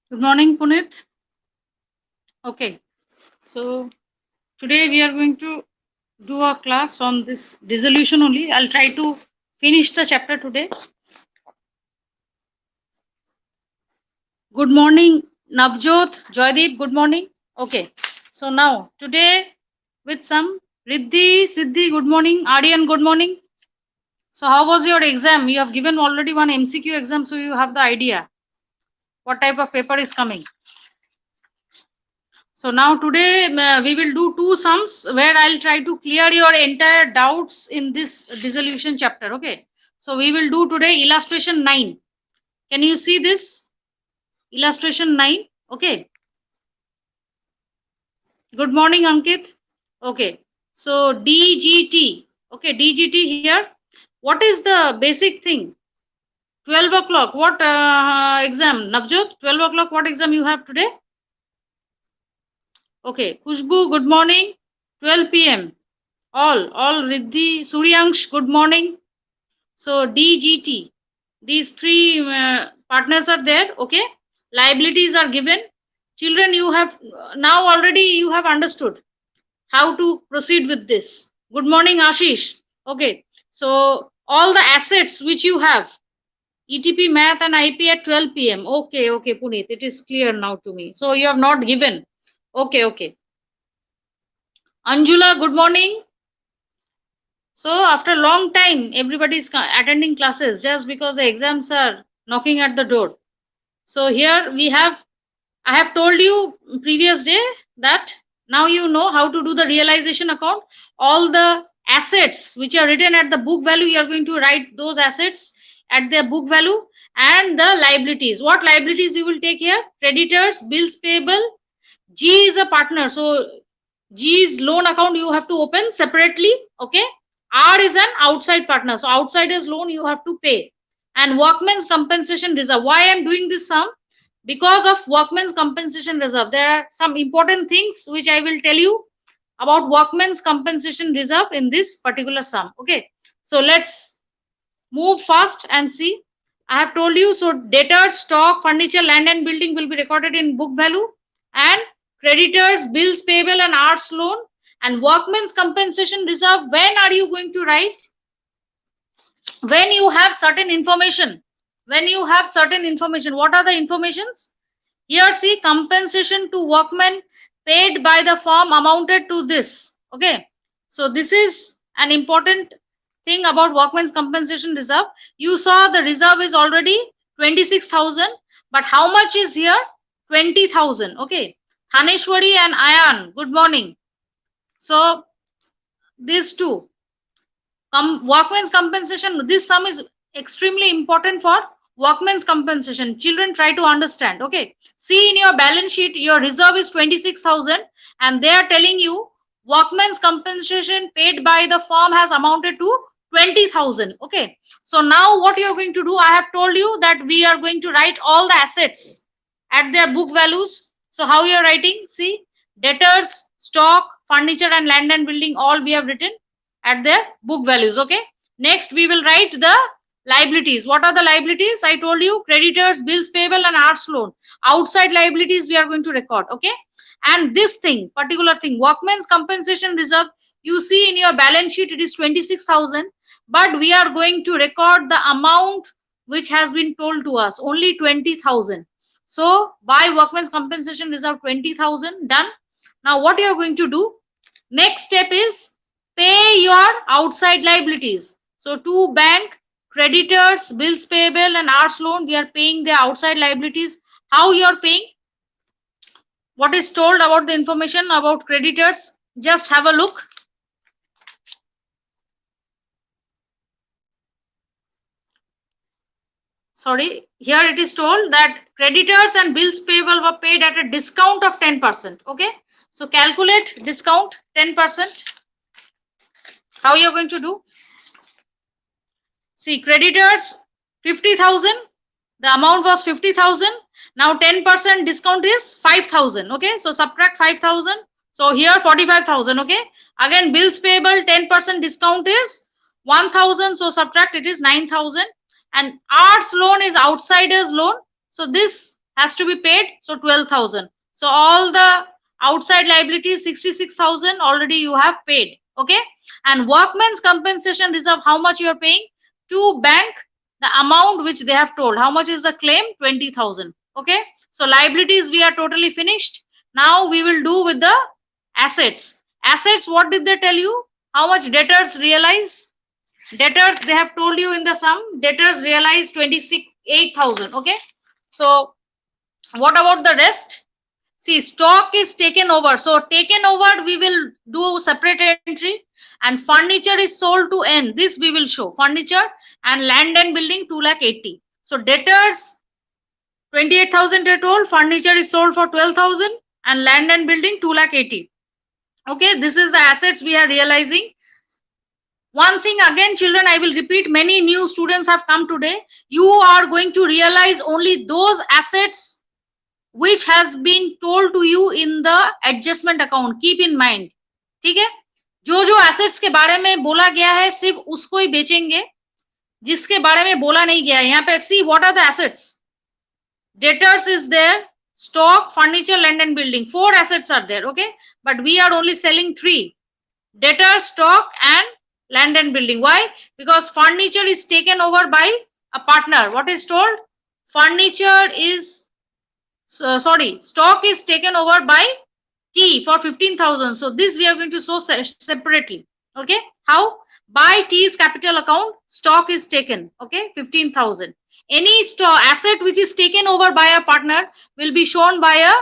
Good morning, Punit. Okay, so today we are going to do a class on this dissolution only. I'll try to finish the chapter today. Good morning, Navjot, Joydeep, good morning. Okay, so now today with some Riddhi, Siddhi, good morning, Aryan, good morning. So, how was your exam? You have given already one MCQ exam, so you have the idea what type of paper is coming. So now today we will do two sums where I'll try to clear your entire doubts in this dissolution chapter. Okay. So we will do today illustration 9. Can you see this? Illustration 9. Okay. Good morning, Ankit. Okay. So DGT. Okay. DGT here. What is the basic thing? 12 o'clock. What exam? Navjot, 12 o'clock. What exam you have today? Okay. Kushbu, good morning. 12 p.m. All Riddhi, Suryansh, good morning. So DGT, these three partners are there. Okay, liabilities are given. Children, you have now already you have understood how to proceed with this. Good morning, Ashish. Okay, so all the assets which you have, ETP, math, and IP at 12 p.m. Okay, Puneet, it is clear now to me. So you have not given. Okay. Anjula, good morning. So after a long time, everybody is attending classes just because the exams are knocking at the door. So here we have, I have told you previous day that now you know how to do the realization account. All the assets which are written at the book value, you are going to write those assets at their book value, and the liabilities. What liabilities you will take here? Creditors, bills payable. G is a partner, so G's loan account you have to open separately. Okay. R is an outside partner, so outsider's loan you have to pay. And workman's compensation reserve. Why I am doing this sum? Because of workman's compensation reserve. There are some important things which I will tell you about workman's compensation reserve in this particular sum. Okay. So let's move fast and see. I have told you, so debtors, stock, furniture, land and building will be recorded in book value, and creditors, bills payable and arts loan, and workman's compensation reserve. When are you going to write? When you have certain information. When you have certain information. What are the informations? Here see, compensation to workmen paid by the firm amounted to this. Okay. So this is an important thing about workmen's compensation reserve. You saw the reserve is already 26,000, but how much is here? 20,000. Okay. Thaneshwari and Ayan, good morning. So these two. Workmen's compensation, this sum is extremely important for workmen's compensation. Children, try to understand. Okay, see in your balance sheet your reserve is 26,000 and they are telling you workmen's compensation paid by the firm has amounted to 20,000. Okay, so now what you are going to do, I have told you that we are going to write all the assets at their book values. So how you are writing? See, debtors, stock, furniture and land and building, all we have written at their book values. Okay, next we will write the liabilities. What are the liabilities? I told you, creditors, bills payable and arts loan. Outside liabilities we are going to record. Okay, and this thing, particular thing, workmen's compensation reserve, you see in your balance sheet it is 26,000, but we are going to record the amount which has been told to us, only 20,000. So by workmen's compensation reserve 20,000, done. Now what you are going to do, next step is pay your outside liabilities. So to bank, creditors, bills payable and arts loan, we are paying the outside liabilities. How you are paying? What is told about the information about creditors? Just have a look. Sorry, here it is told that creditors and bills payable were paid at a discount of 10%. Okay, so calculate discount 10%. How you are going to do? See, creditors 50,000, the amount was 50,000. Now 10% discount is 5,000. Okay, so subtract 5,000. So here 45,000. Okay, again bills payable 10% discount is 1,000. So subtract, it is 9,000. And arts loan is outsiders loan. So this has to be paid, so 12,000. So all the outside liabilities 66,000 already you have paid. Okay, and workman's compensation reserve, how much you are paying to bank? The amount which they have told. How much is the claim? 20,000. Okay, so liabilities we are totally finished. Now we will do with the assets. Assets, what did they tell you? How much debtors realize? Debtors, they have told you in the sum, debtors realize 26,800. Okay, so what about the rest? See, stock is taken over. So taken over, we will do separate entry, and furniture is sold to N. This we will show. Furniture and land and building 2,80,000. So debtors 28,000 they told, furniture is sold for 12,000, and land and building 2,80,000. Okay, this is the assets we are realizing. One thing again, children, I will repeat, many new students have come today. You are going to realize only those assets which has been told to you in the adjustment account. Keep in mind. ठीक है, जो जो assets के बारे में बोला गया है सिर्फ उसको ही बेचेंगे, जिसके बारे में बोला नहीं गया है. यहाँ पे see what are the assets. Debtors is there, stock, furniture, land and building. 4 assets are there. Okay, but we are only selling 3: debtor, stock and land and building. Why? Because furniture is taken over by a partner. What is told? Furniture is stock is taken over by T for 15,000. So this we are going to show separately. Okay, how? By T's capital account, stock is taken. Okay, 15,000. Any asset which is taken over by a partner will be shown by a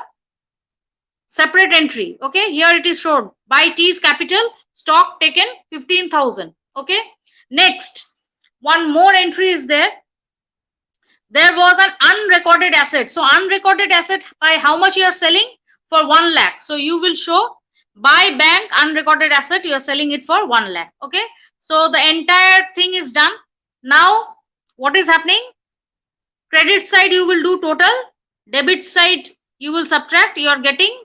separate entry. Okay, here it is shown by T's capital, stock taken 15,000. Okay, next one more entry is there. There was an unrecorded asset. So unrecorded asset, by how much you are selling? For 1 lakh. So you will show by bank unrecorded asset, you are selling it for 1 lakh. Okay, so the entire thing is done. Now what is happening? Credit side you will do total, debit side you will subtract. You are getting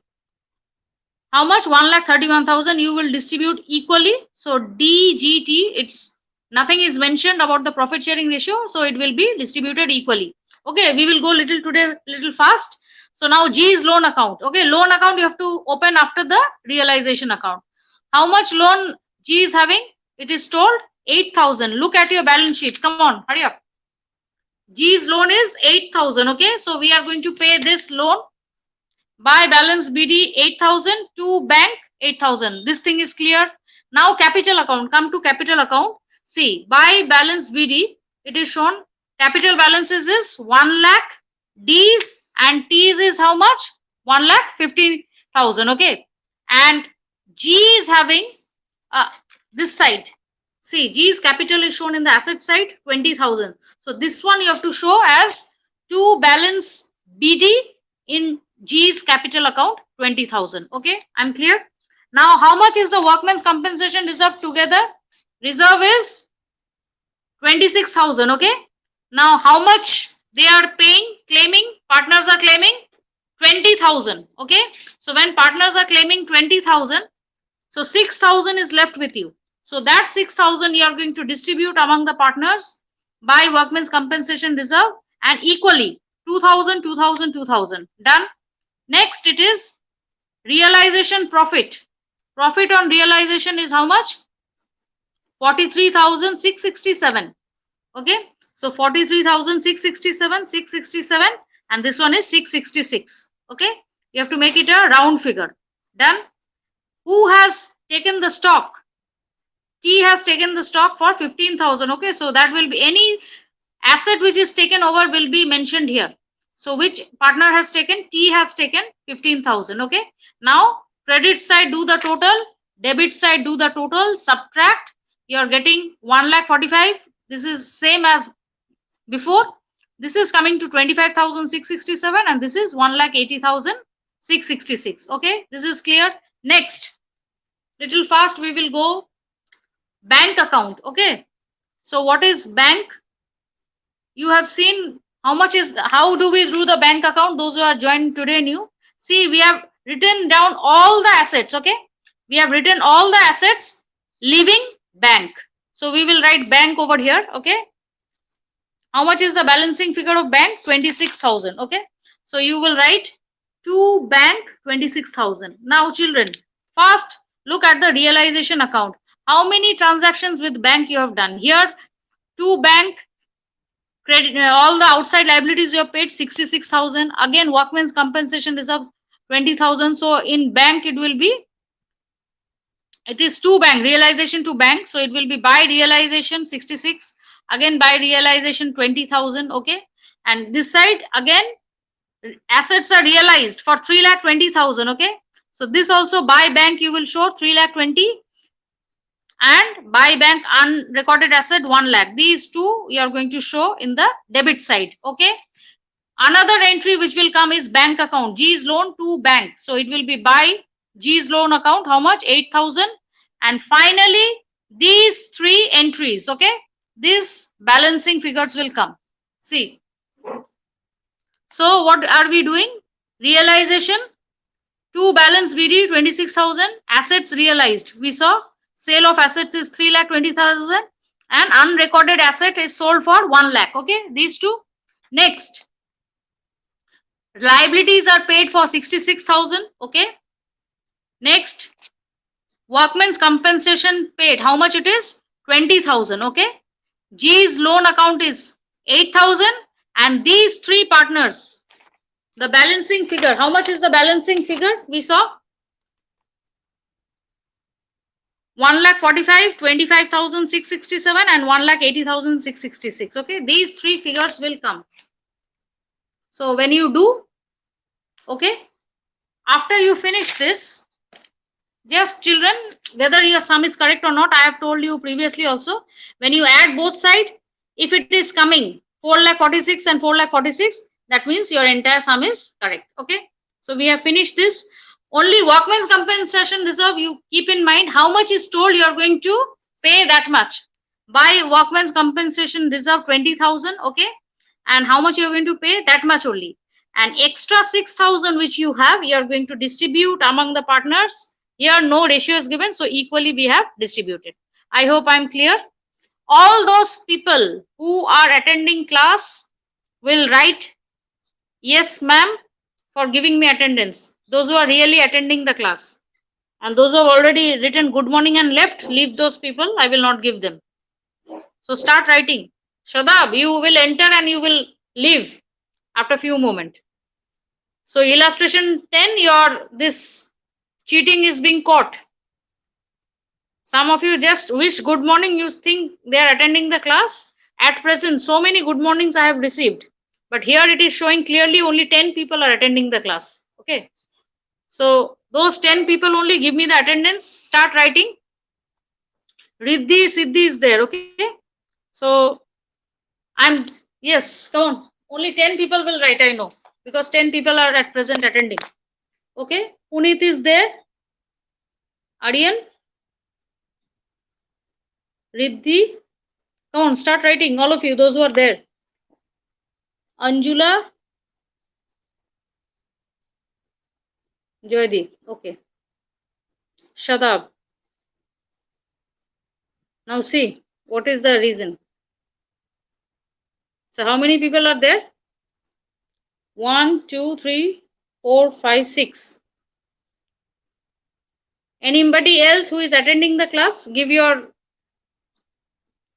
how much? 1,31,000. You will distribute equally. So DGT, it's nothing is mentioned about the profit sharing ratio, so it will be distributed equally. Okay, we will go little fast. So now G is loan account. Okay, loan account you have to open after the realization account. How much loan G is having? It is told 8,000. Look at your balance sheet. Come on, hurry up. G's loan is 8,000. Okay, so we are going to pay this loan by balance BD 8,000 to bank 8,000. This thing is clear. Now capital account. Come to capital account. See, by balance BD, it is shown capital balances is 1 lakh, D's and T's is how much? 1,50,000. Okay, and G is having this side. See, G's capital is shown in the asset side 20,000. So this one you have to show as to balance BD in G's capital account 20,000. Okay, I'm clear. Now how much is the workman's compensation reserve together? Reserve is 26,000. Okay, now how much they are paying, claiming, partners are claiming 20,000. Okay, so when partners are claiming 20,000, so 6,000 is left with you. So that 6,000 you are going to distribute among the partners by workman's compensation reserve, and equally 2,000, 2,000, 2,000. Done. Next it is realization profit. Profit on realization is how much? 43,667. Okay, so 43,667, 667, and this one is 666. Okay, you have to make it a round figure. Done. Who has taken the stock? T has taken the stock for 15,000. Okay, so that will be any asset which is taken over will be mentioned here. So which partner has taken? T has taken 15,000. Okay, now credit side do the total, debit side do the total, subtract. You are getting 1,45,000. This is same as before. This is coming to 25,667, and this is 1,80,666. Okay, this is clear. Next, little fast we will go. Bank account. Okay, so what is bank? You have seen how much is, how do we do the bank account? Those who are joined today new, see, we have written down all the assets. Okay, we have written all the assets leaving bank. So we will write bank over here. Okay, how much is the balancing figure of bank? 26,000. Okay, So you will write to bank 26,000. Now children, first look at the realization account. How many transactions with bank you have done? Here to bank credit, all the outside liabilities you have paid 66,000. Again workman's compensation reserves 20,000. So in bank it will be, it is to bank, realization to bank. So it will be by realization 66, again by realization 20,000. Okay, and this side again assets are realized for 3,20,000. Okay, so this also by bank you will show 3,20,000, and by bank unrecorded asset 1 lakh. These two you are going to show in the debit side. Okay, another entry which will come is bank account, G's loan to bank. So it will be by G's loan account, how much? 8,000. And finally these three entries, okay, these balancing figures will come. See, so what are we doing? Realization to balance BD 26,000, assets realized. We saw sale of assets is 3,20,000 and unrecorded asset is sold for 1 lakh. Okay, these two. Next, liabilities are paid for 66,000. Okay. Next, workman's compensation paid. How much it is? 20,000. Okay. G's loan account is 8,000, and these three partners, the balancing figure. How much is the balancing figure? We saw 1,45,000, 25,667 and 1,80,666. Okay, these three figures will come. So when you do, okay, after you finish this, just children, whether your sum is correct or not, I have told you previously also, when you add both sides, if it is coming 4,46,000 and 4,46,000, that means your entire sum is correct. Okay, so we have finished this. Only workman's compensation reserve, you keep in mind how much is told you are going to pay, that much. By workman's compensation reserve 20,000. Okay, and how much you are going to pay, that much only. And extra 6,000 which you have, you are going to distribute among the partners. Here no ratio is given, so equally we have distributed. I hope I am clear. All those people who are attending class will write yes ma'am for giving me attendance. Those who are really attending the class, and those who have already written good morning and left, leave those people, I will not give them. So start writing. Shadab, you will enter and you will leave after few moments. So illustration 10, your this cheating is being caught. Some of you just wish good morning, you think they are attending the class. At present, so many good mornings I have received, but here it is showing clearly only 10 people are attending the class. Okay, so those 10 people only give me the attendance. Start writing. Riddhi, Siddhi is there. Okay, so I'm, yes, come on, only 10 people will write, I know, because 10 people are at present attending. Okay, Puneet is there. Aryan, Riddhi, come on, start writing, all of you, those who are there. Anjula, Joydeep, okay. Shadab. Now see, what is the reason? So how many people are there? 1, 2, 3, 4, 5, 6. Anybody else who is attending the class, give your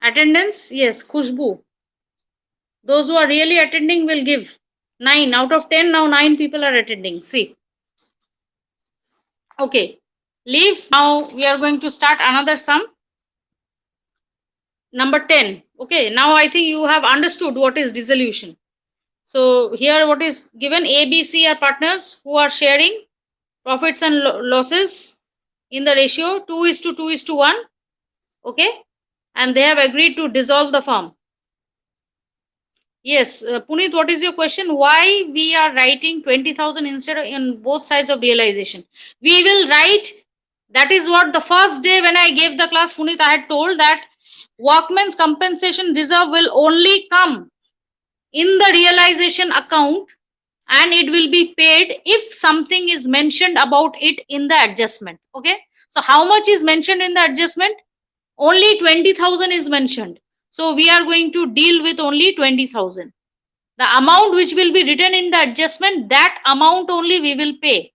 attendance. Yes, Khushbu. Those who are really attending will give 9 out of 10. Now 9 people are attending. See. Okay, leave. Now we are going to start another sum. Number 10. Okay, now I think you have understood what is dissolution. So here what is given, A, B, C are partners who are sharing profits and losses in the ratio 2:2:1. Okay, and they have agreed to dissolve the firm. Yes, Puneet, what is your question? Why we are writing 20,000 instead of in both sides of realization? We will write, that is what the first day when I gave the class, Puneet, I had told that workman's compensation reserve will only come in the realization account, and it will be paid if something is mentioned about it in the adjustment. Okay, so how much is mentioned in the adjustment? Only 20,000 is mentioned. So we are going to deal with only 20,000. The amount which will be written in the adjustment, that amount only we will pay.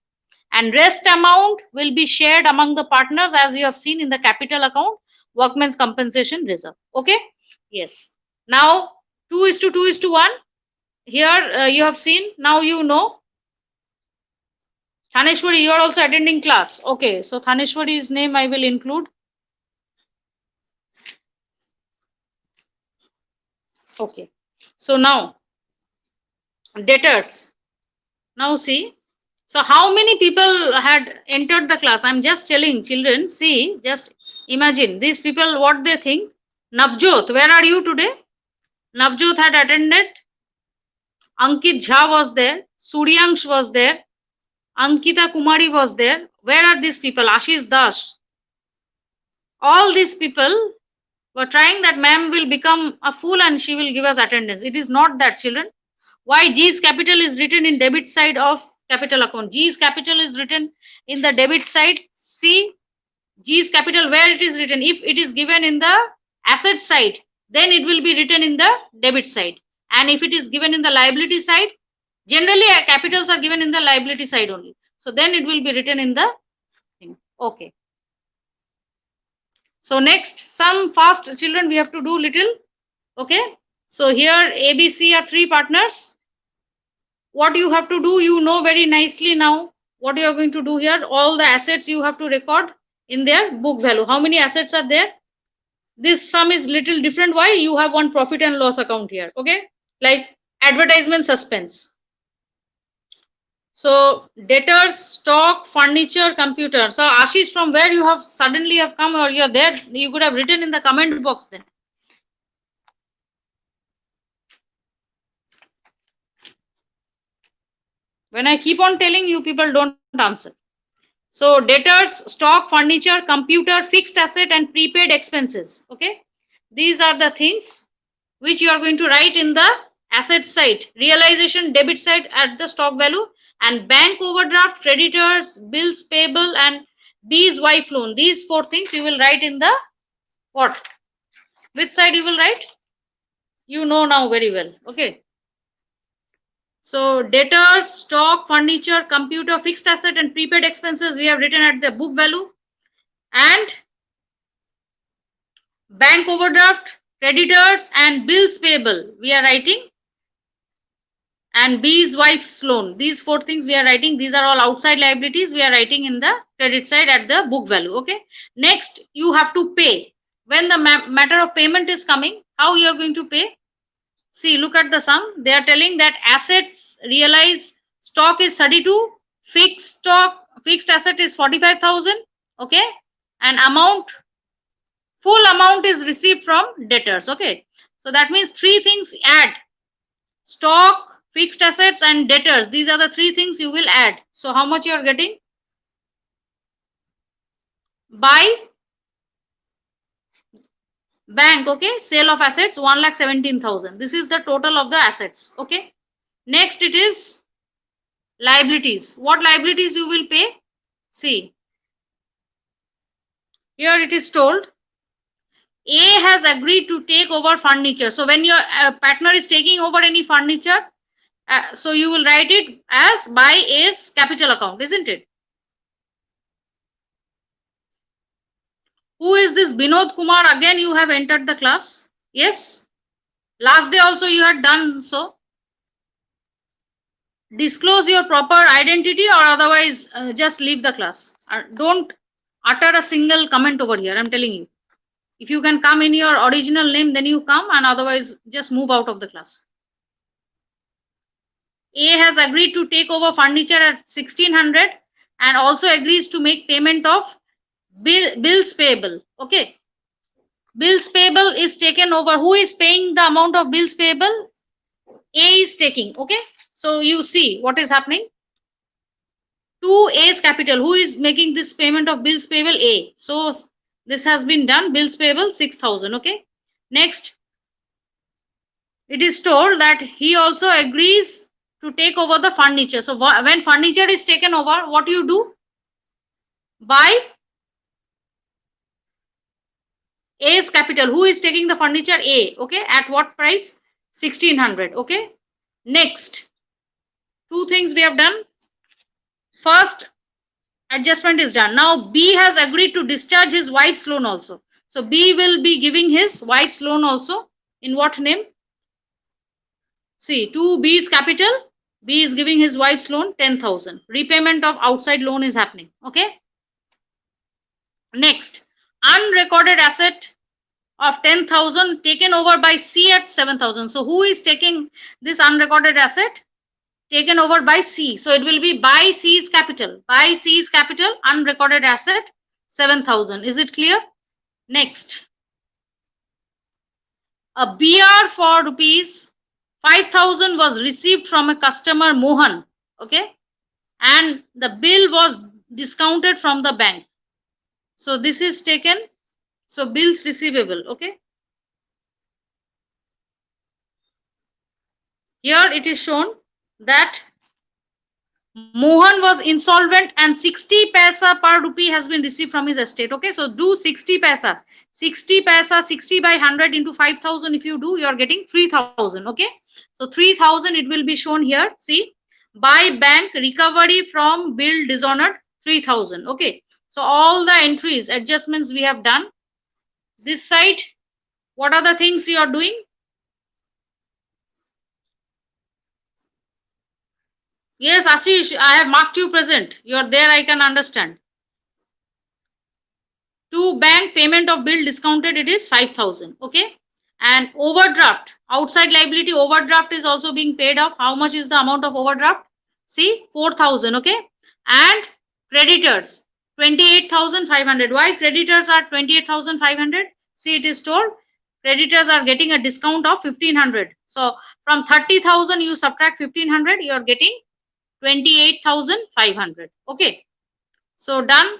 And rest amount will be shared among the partners, as you have seen in the capital account, workmen's compensation reserve. Okay? Yes. Now, 2:2:1. Here you have seen, now you know. Thaneshwari, you are also attending class. Okay, so Thaneshwari's name I will include. Okay, so now debtors. Now see, so how many people had entered the class? I'm just telling children, see, just imagine these people what they think. Navjot, where are you today? Navjot had attended. Ankit Jha was there. Suryansh was there. Ankita Kumari was there. Where are these people? Ashish Das. All these people were trying that ma'am will become a fool and she will give us attendance. It is not that, children. Why G's capital is written in debit side of capital account? G's capital is written in the debit side. See, G's capital where it is written. If it is given in the asset side, then it will be written in the debit side. And if it is given in the liability side, generally capitals are given in the liability side only. So then it will be written in the thing. Okay. So next, some fast children we have to do little. Okay. So here ABC are three partners. What you have to do, you know very nicely now. What you are going to do here, all the assets you have to record in their book value. How many assets are there? This sum is little different. Why? You have one profit and loss account here. Okay. Like advertisement suspense. So debtors, stock, furniture, computer. So Ashish, from where you have suddenly have come or you're there, you could have written in the comment box then. When I keep on telling you, people don't answer. So debtors, stock, furniture, computer, fixed asset and prepaid expenses. Okay. These are the things which you are going to write in the asset side. Realization debit side at the stock value, and bank overdraft, creditors, bills payable and B's wife loan. These four things you will write in the what? Which side you will write? You know now very well. Okay. So debtors, stock, furniture, computer, fixed asset and prepaid expenses we have written at the book value, and bank overdraft, creditors and bills payable we are writing, and B's wife's loan. These four things we are writing. These are all outside liabilities we are writing in the credit side at the book value. Okay. Next, you have to pay. When the matter of payment is coming, how you are going to pay? See, look at the sum. They are telling that assets realized stock is 32, fixed asset is 45,000. Okay. And amount, full amount is received from debtors. Okay. So that means three things add: stock, fixed assets and debtors. These are the three things you will add. So how much you are getting? By bank, okay, sale of assets 1,17,000. This is the total of the assets. Okay. Next it is liabilities. What liabilities you will pay? See, here it is told A has agreed to take over furniture. So when your partner is taking over any furniture, so you will write it as by A's capital account, isn't it? Who is this Binod Kumar? Again you have entered the class. Yes. Last day also you had done so. Disclose your proper identity or otherwise just leave the class. Don't utter a single comment over here. I'm telling you. If you can come in your original name, then you come, and otherwise just move out of the class. A has agreed to take over furniture at 1,600 and also agrees to make payment of bills payable. Okay. Bills payable is taken over. Who is paying the amount of bills payable? A is taking. Okay. So you see what is happening. To A's capital. Who is making this payment of bills payable? A. So this has been done. Bills payable 6,000. Okay. Next, it is told that he also agrees to take over the furniture. So when furniture is taken over, what you do? By A's capital. Who is taking the furniture? A. Okay. At what price? 1,600. Okay. Next, two things we have done. First adjustment is done. Now B has agreed to discharge his wife's loan also. So B will be giving his wife's loan also. In what name? See, to B's capital, B is giving his wife's loan 10,000. Repayment of outside loan is happening. Okay. Next, unrecorded asset of 10,000 taken over by C at 7,000. So who is taking this unrecorded asset? Taken over by C. So it will be by C's capital. By C's capital, unrecorded asset 7,000. Is it clear? Next, a BR for rupees 5,000 was received from a customer Mohan. Okay, and the bill was discounted from the bank. So this is taken. So bills receivable. Okay. Here it is shown that Mohan was insolvent and 60 paisa per rupee has been received from his estate. Okay, so do 60 paisa. 60 paisa, 60 by 100 into 5,000. If you do, you are getting 3,000. Okay, so 3,000 it will be shown here. See, by bank recovery from bill dishonored 3,000. Okay, so all the entries, adjustments we have done. This side, what are the things you are doing? Yes, Ashish, I have marked you present. You are there, I can understand. To bank payment of bill discounted, it is 5,000. Okay. And overdraft, outside liability overdraft is also being paid off. How much is the amount of overdraft? See, 4,000. Okay. And creditors, 28,500. Why creditors are 28,500? See, it is told creditors are getting a discount of 1,500. So from 30,000, you subtract 1,500, you are getting 28,500. Okay. So done.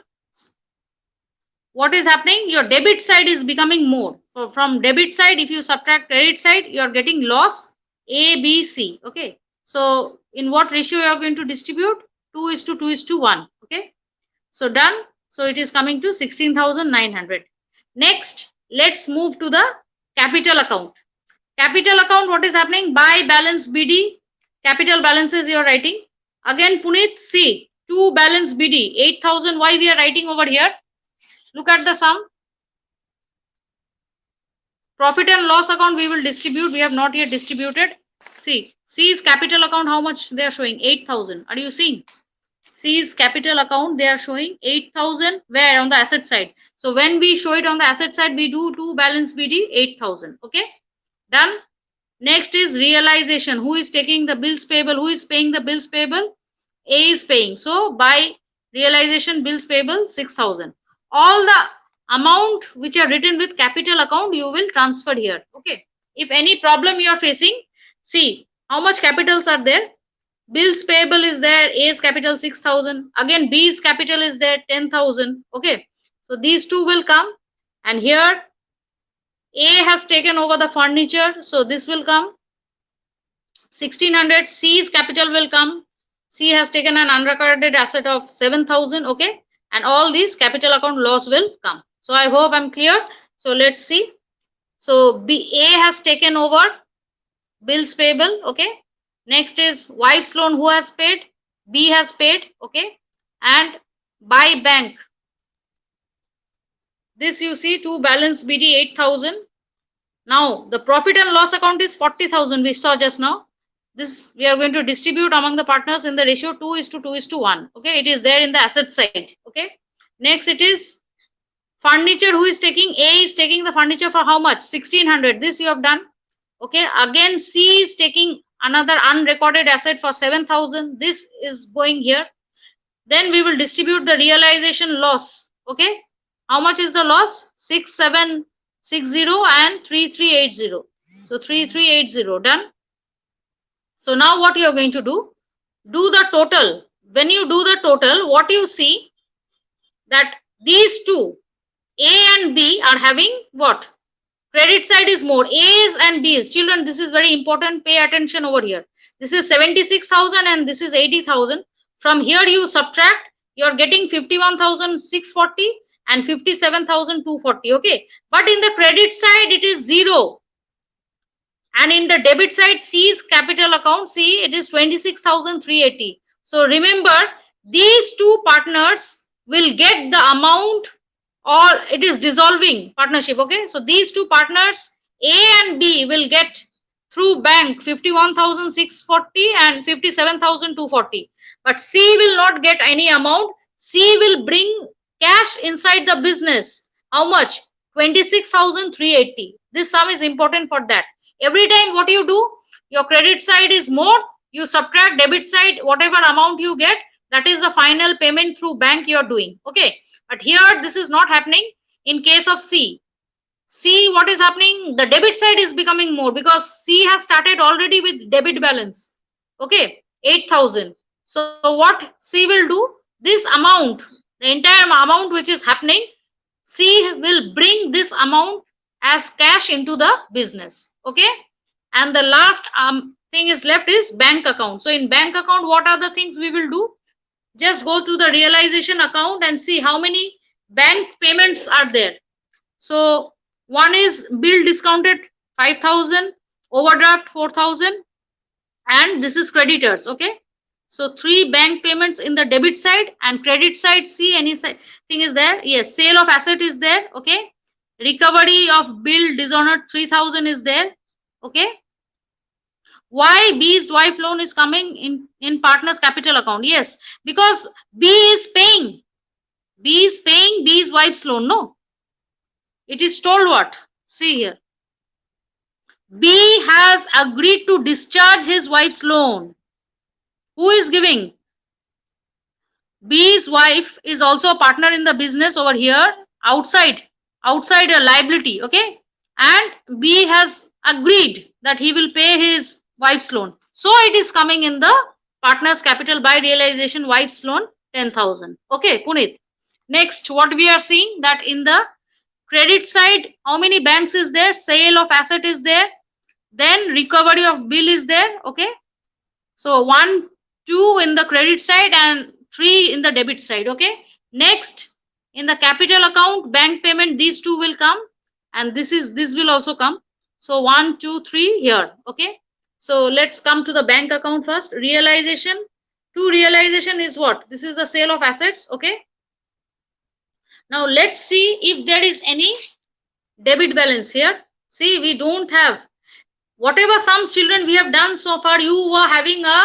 What is happening? Your debit side is becoming more. So from debit side, if you subtract credit side, you are getting loss A, B, C. Okay. So in what ratio you are going to distribute? 2:2:1. Okay. So done. So it is coming to 16,900. Next, let's move to the capital account. Capital account, what is happening? By balance BD, capital balances you are writing. Again, Puneet, see, to balance BD, 8,000. Why we are writing over here? Look at the sum. Profit and loss account we will distribute. We have not yet distributed. See, C's capital account, how much they are showing? 8,000. Are you seeing? C's capital account, they are showing 8,000. Where? On the asset side. So when we show it on the asset side, we do to balance BD 8,000. Okay. Done. Next is realization. Who is taking the bills payable? Who is paying the bills payable? A is paying. So by realization bills payable 6,000. All the amount which are written with capital account you will transfer here. Okay. If any problem you are facing, see how much capitals are there. Bills payable is there. A's capital 6,000. Again B's capital is there 10,000. Okay. So these two will come, and here A has taken over the furniture. So this will come 1,600. C's capital will come. C has taken an unrecorded asset of 7,000. Okay. And all these capital account loss will come. So I hope I'm clear. So let's see. So A has taken over bills payable. Okay. Next is wife's loan. Who has paid? B has paid. Okay. And by bank, this you see to balance BD 8,000. Now the profit and loss account is 40,000 we saw just now. This we are going to distribute among the partners in the ratio 2:2:1. Okay, it is there in the asset side. Okay. Next it is furniture. Who is taking? A is taking the furniture for how much? 1,600. This you have done. Okay. Again C is taking another unrecorded asset for 7,000. This is going here. Then we will distribute the realization loss. Okay. How much is the loss? 6,760 and 3,380. So 3,380 done. So now what you are going to do? Do the total. When you do the total, what you see that these two, A and B, are having what? Credit side is more. A's and B's. Children, this is very important. Pay attention over here. This is 76,000 and this is 80,000. From here you subtract. You are getting 51,640 and 57,240. Okay. But in the credit side, it is 0. And in the debit side, C's capital account, C, it is 26,380. So remember, these two partners will get the amount, or it is dissolving partnership. Okay, so these two partners, A and B, will get through bank 51,640 and 57,240. But C will not get any amount. C will bring cash inside the business. How much? 26,380. This sum is important for that. Every time what you do, your credit side is more, you subtract debit side, whatever amount you get, that is the final payment through bank you are doing. Okay, but here this is not happening. In case of C, what is happening? The debit side is becoming more because C has started already with debit balance. Okay, 8,000. So what C will do? This amount, the entire amount which is happening, C will bring this amount as cash into the business. Okay, and the last thing is left is bank account. So in bank account, what are the things we will do? Just go to the realization account and see how many bank payments are there. So one is bill discounted 5,000, overdraft 4,000, and this is creditors. Okay, so 3 bank payments in the debit side, and credit side, see any thing is there? Yes, sale of asset is there. Okay, recovery of bill dishonored 3,000 is there. Okay, why B's wife loan is coming in partner's capital account? Yes, because B is paying B's wife's loan. No, it is told what? See here, B has agreed to discharge his wife's loan. Who is giving? B's wife is also a partner in the business over here, outside a liability. Okay, and B has agreed that he will pay his wife's loan. So it is coming in the partner's capital by realization, wife's loan 10,000. Okay, Punit. Next, what we are seeing, that in the credit side, how many banks is there? Sale of asset is there. Then recovery of bill is there. Okay, so 1, 2 in the credit side and 3 in the debit side. Okay, next, in the capital account, bank payment, these two will come, and this will also come. So 1, 2, 3 here. Okay, so let's come to the bank account first. Realization, to realization is what? This is the sale of assets. Okay, now let's see if there is any debit balance here. See, we don't have. Whatever sums, children, we have done so far, you were having a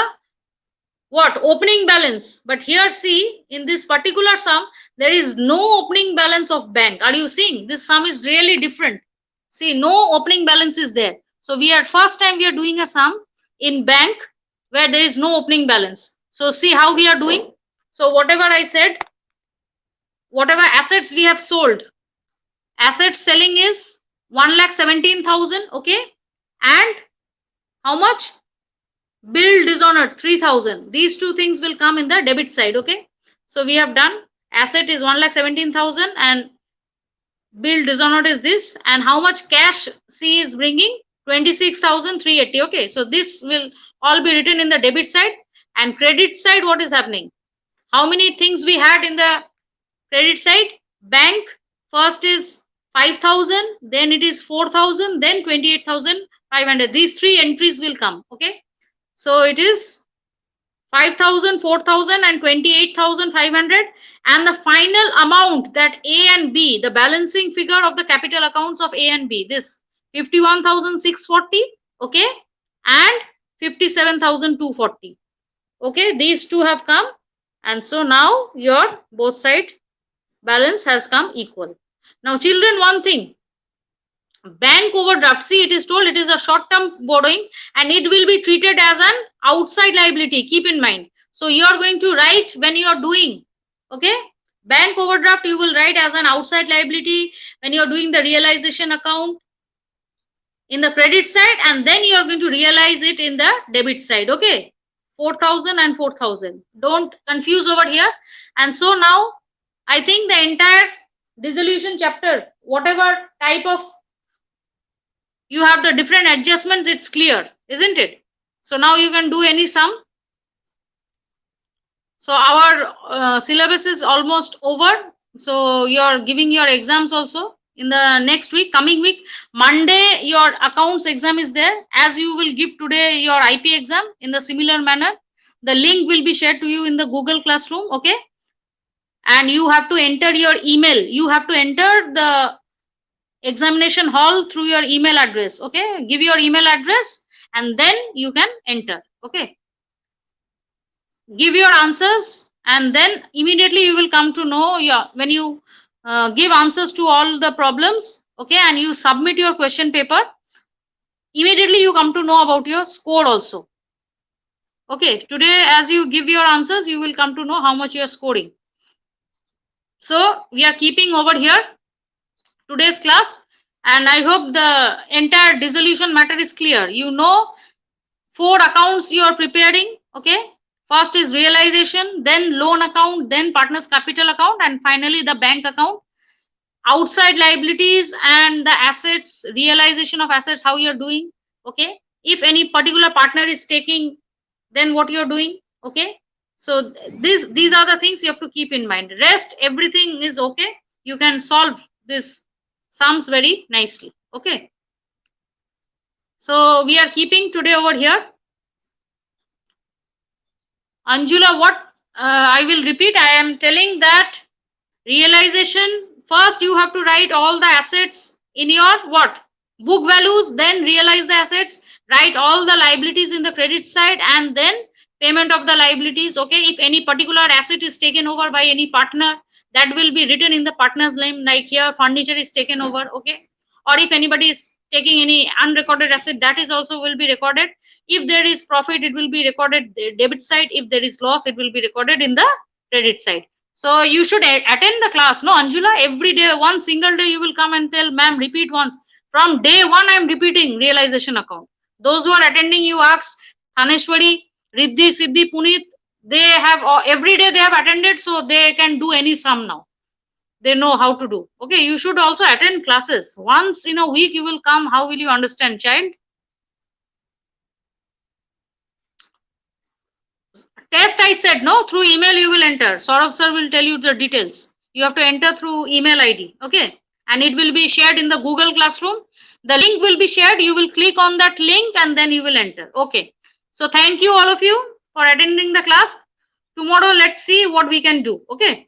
what? Opening balance. But here, see, in this particular sum, there is no opening balance of bank. Are you seeing? This sum is really different. See, no opening balance is there. So we are first time we are doing a sum in bank where there is no opening balance. So see how we are doing. So whatever I said, whatever assets we have sold, asset selling is 1,17,000. Okay, and how much? Bill dishonored 3,000. These two things will come in the debit side. Okay, so we have done asset is 1,17,000 and bill dishonored is this, and how much cash C is bringing? 26,380. Okay, so this will all be written in the debit side. And credit side, what is happening? How many things we had in the credit side? Bank first is 5,000, then it is 4,000, then 28,500. These 3 entries will come. Okay, so it is 5,000, 4,000 and 28,500, and the final amount that A and B, the balancing figure of the capital accounts of A and B, this 51,640. Okay, and 57,240. Okay, these two have come, and so now your both side balance has come equal. Now children, one thing, bank overdraft, see, it is told it is a short term borrowing and it will be treated as an outside liability. Keep in mind. So you are going to write when you are doing, okay, bank overdraft, you will write as an outside liability when you are doing the realization account in the credit side, and then you are going to realize it in the debit side. Okay, 4,000 and 4,000. Don't confuse over here. And so now I think the entire dissolution chapter, whatever type of you have the different adjustments, it's clear, isn't it? So now you can do any sum. So our syllabus is almost over. So you are giving your exams also. in the next week, coming week. Monday, your accounts exam is there. As you will give today your IP exam in the similar manner, the link will be shared to you in the Google Classroom, okay? And you have to enter your email. You have to enter the examination hall through your email address, okay? Give your email address and then you can enter, okay? Give your answers and then immediately you will come to know when you give answers to all the problems, okay, and you submit your question paper, immediately you come to know about your score also, okay. Today as you give your answers, you will come to know how much you are scoring. So we are keeping over here today's class, and I hope the entire dissolution matter is clear. You know 4 accounts you are preparing, okay. First is realization, then loan account, then partners capital account, and finally the bank account. Outside liabilities and the assets, realization of assets, how you're doing, okay. If any particular partner is taking, then what you're doing, okay. So these are the things you have to keep in mind. Rest, everything is okay. You can solve this sums very nicely, okay. So we are keeping today over here. Anjula, what I will repeat, I am telling that realization, first you have to write all the assets in your what? Book values, then realize the assets, write all the liabilities in the credit side, and then payment of the liabilities, okay. If any particular asset is taken over by any partner, that will be written in the partner's name, like here furniture is taken over, okay. Or if anybody is taking any unrecorded asset, that is also will be recorded. If there is profit, it will be recorded debit side. If there is loss, it will be recorded in the credit side. So you should attend the class, no, Anjula? Every day, one single day, you will come and tell, ma'am, repeat once. From day one, I am repeating realization account. Those who are attending, you asked, Thaneshwari, Riddhi, Siddhi, Puneet, they have, every day they have attended, so they can do any sum now. They know how to do. Okay, you should also attend classes. Once in a week, you will come. How will you understand, child? Test, I said, no, through email you will enter. Saurabh sir will tell you the details. You have to enter through email ID, okay? And it will be shared in the Google Classroom. The link will be shared. You will click on that link and then you will enter, okay? So thank you all of you for attending the class. Tomorrow, let's see what we can do, okay?